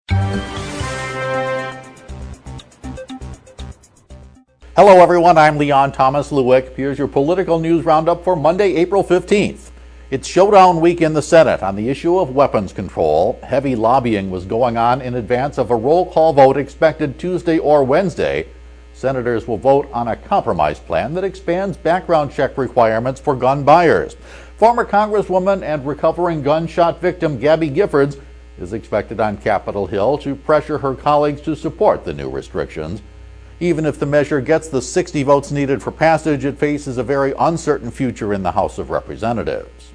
Hello everyone, I'm Leon Thomas Lewick. Here's your political news roundup for Monday, April 15th. It's Showdown week in the Senate on the issue of weapons control. Heavy lobbying was going on in advance of a roll call vote expected Tuesday or Wednesday. Senators will vote on a compromise plan that expands background check requirements for gun buyers. Former Congresswoman and recovering gunshot victim Gabby Giffords is expected on Capitol Hill to pressure her colleagues to support the new restrictions. Even if the measure gets the 60 votes needed for passage, it faces a very uncertain future in the House of Representatives.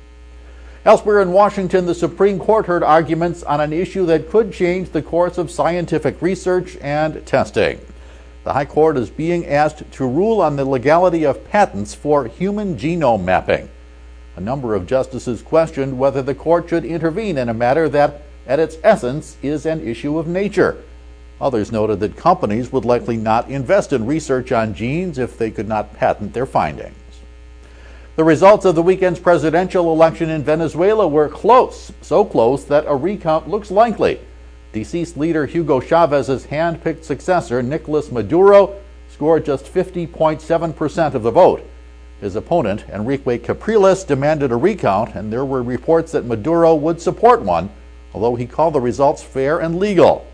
Elsewhere in Washington, the Supreme Court heard arguments on an issue that could change the course of scientific research and testing. The High Court is being asked to rule on the legality of patents for human genome mapping. A number of justices questioned whether the court should intervene in a matter that, at its essence, is an issue of nature. Others noted that companies would likely not invest in research on genes if they could not patent their findings. The results of the weekend's presidential election in Venezuela were close, so close that a recount looks likely. Deceased leader Hugo Chávez's hand-picked successor, Nicolas Maduro, scored just 50.7% of the vote. His opponent, Enrique Capriles, demanded a recount, and there were reports that Maduro would support one, although he called the results fair and legal.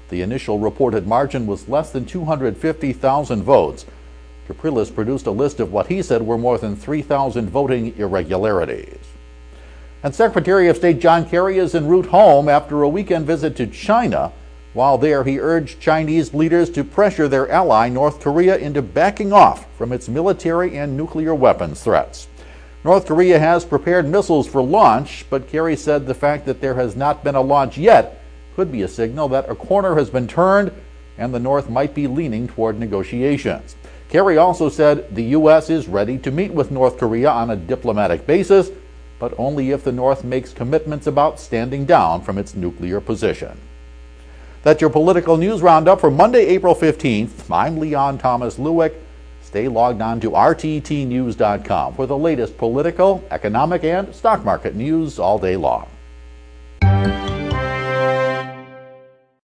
The initial reported margin was less than 250,000 votes. Capriles produced a list of what he said were more than 3,000 voting irregularities. And Secretary of State John Kerry is en route home after a weekend visit to China. While there, he urged Chinese leaders to pressure their ally, North Korea, into backing off from its military and nuclear weapons threats. North Korea has prepared missiles for launch, but Kerry said the fact that there has not been a launch yet could be a signal that a corner has been turned and the North might be leaning toward negotiations. Kerry also said the U.S. is ready to meet with North Korea on a diplomatic basis, but only if the North makes commitments about standing down from its nuclear position. That's your political news roundup for Monday, April 15th. I'm Leon Thomas Lewick. Stay logged on to rttnews.com for the latest political, economic, and stock market news all day long.